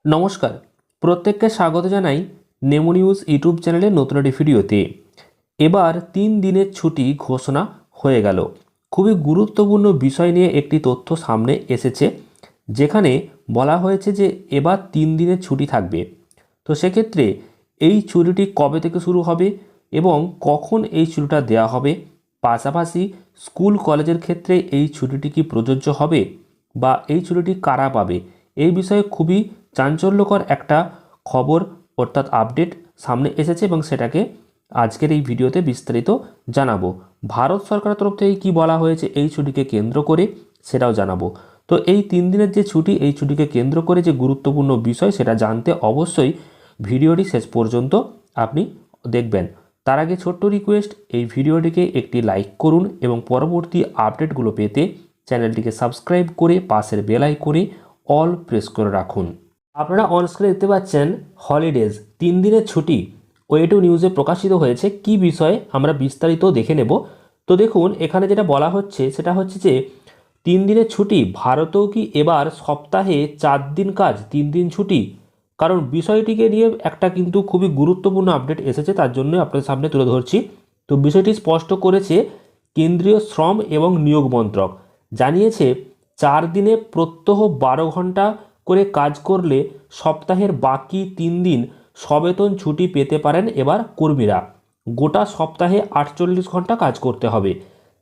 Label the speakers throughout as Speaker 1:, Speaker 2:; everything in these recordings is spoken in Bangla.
Speaker 1: নমস্কার, প্রত্যেককে স্বাগত জানাই নেমো নিউজ ইউটিউব চ্যানেলের নতুন একটি ভিডিওতে। এবার 3 দিনের ছুটি ঘোষণা হয়ে গেল। খুবই গুরুত্বপূর্ণ বিষয় নিয়ে একটি তথ্য সামনে এসেছে, যেখানে বলা হয়েছে যে এবার 3 দিনের ছুটি থাকবে। তো সেক্ষেত্রে এই ছুটিটি কবে থেকে শুরু হবে এবং কখন এই ছুটিটা দেওয়া হবে, পাশাপাশি স্কুল কলেজের ক্ষেত্রে এই ছুটিটি কি প্রযোজ্য হবে বা এই ছুটিটি কারা পাবে, এই বিষয়ে খুবই চাঞ্চল্যকর একটা খবর অর্থাৎ আপডেট সামনে এসেছে এবং সেটাকে আজকের এই ভিডিওতে বিস্তারিত জানাবো। ভারত সরকারের তরফ থেকে কী বলা হয়েছে এই ছুটিকে কেন্দ্র করে সেটাও জানাবো। তো এই 3 দিনের যে ছুটি, এই ছুটিকে কেন্দ্র করে যে গুরুত্বপূর্ণ বিষয় সেটা জানতে অবশ্যই ভিডিওটি শেষ পর্যন্ত আপনি দেখবেন। তার আগে ছোট্ট রিকোয়েস্ট, এই ভিডিওটিকে একটি লাইক করুন এবং পরবর্তী আপডেটগুলো পেতে চ্যানেলটিকে সাবস্ক্রাইব করে পাশের বেল আইকনে অল প্রেস করে রাখুন। আপনারা অনস্ক্রিনে দেখতে পাচ্ছেন হলিডেজ 3 দিনের ছুটি ওয়ে2 নিউজে প্রকাশিত হয়েছে। কি বিষয়ে আমরা বিস্তারিত দেখে নেব। তো দেখুন, এখানে যেটা বলা হচ্ছে সেটা হচ্ছে যে 3 দিনের ছুটি ভারতেও কি এবার সপ্তাহে 4 দিন কাজ 3 দিন ছুটি। কারণ বিষয়টিকে নিয়ে একটা কিন্তু খুবই গুরুত্বপূর্ণ আপডেট এসেছে, তার জন্য আপনাদের সামনে তুলে ধরছি। তো বিষয়টি স্পষ্ট করেছে কেন্দ্রীয় শ্রম এবং নিয়োগ মন্ত্রক। জানিয়েছে 4 দিনে প্রত্যহ 12 ঘন্টা করে কাজ করলে সপ্তাহের বাকি 3 দিন সবেতন ছুটি পেতে পারেন এবার কর্মীরা। গোটা সপ্তাহে 48 ঘন্টা কাজ করতে হবে।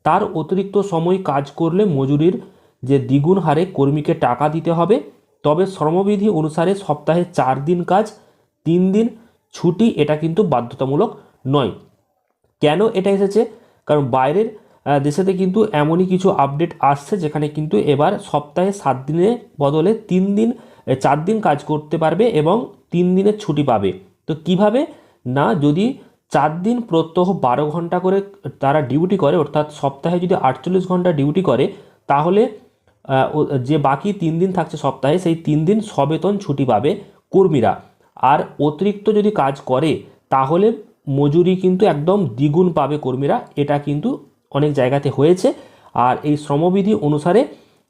Speaker 1: তার অতিরিক্ত সময় কাজ করলে মজুরির যে দ্বিগুণ হারে কর্মীকে টাকা দিতে হবে। তবে শ্রমবিধি অনুসারে সপ্তাহে 4 দিন কাজ 3 দিন ছুটি এটা কিন্তু বাধ্যতামূলক নয়। কেন এটা এসেছে? কারণ বাইরের দেশেতে কিন্তু এমনই কিছু আপডেট আসছে যেখানে কিন্তু এবার সপ্তাহে 7 দিনের বদলে 4 দিন কাজ করতে পারবে এবং 3 দিনের ছুটি পাবে। তো কিভাবে না, যদি 4 দিন প্রত্যহ 12 ঘন্টা করে তারা ডিউটি করে, অর্থাৎ সপ্তাহে যদি 48 ঘন্টা ডিউটি করে, তাহলে যে বাকি 3 দিন থাকছে সপ্তাহে, সেই 3 দিন সবেতন ছুটি পাবে কর্মীরা। আর অতিরিক্ত যদি কাজ করে তাহলে মজুরি কিন্তু একদম দ্বিগুণ পাবে কর্মীরা। এটা কিন্তু অনেক জায়গাতে হয়েছে। আর এই শ্রমবিধি অনুসারে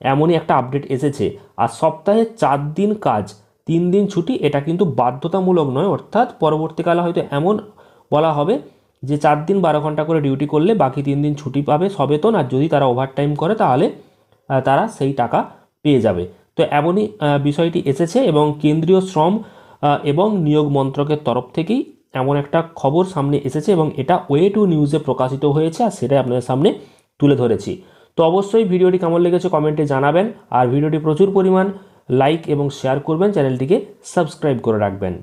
Speaker 1: এমনই একটা আপডেট এসেছে। আর সপ্তাহে 4 দিন কাজ 3 দিন ছুটি এটা কিন্তু বাধ্যতামূলক নয়। অর্থাৎ পরবর্তীকালে হয়তো এমন বলা হবে যে 4 দিন 12 ঘন্টা করে ডিউটি করলে বাকি 3 দিন ছুটি পাবে সবেতন, আর যদি তারা ওভারটাইম করে তাহলে তারা সেই টাকা পেয়ে যাবে। তো এমনই বিষয়টি এসেছে এবং কেন্দ্রীয় শ্রম এবং নিয়োগ মন্ত্রকের তরফ থেকেই এমন একটা খবর সামনে এসেছে এবং এটা ওয়ে2 নিউজে প্রকাশিত হয়েছে, আর সেটাই আপনাদের সামনে তুলে ধরেছি। তো অবশ্যই ভিডিওটি কেমন লেগেছে কমেন্টে জানাবেন, আর ভিডিওটি প্রচুর পরিমাণ লাইক এবং শেয়ার করবেন, চ্যানেলটিকে সাবস্ক্রাইব করে রাখবেন।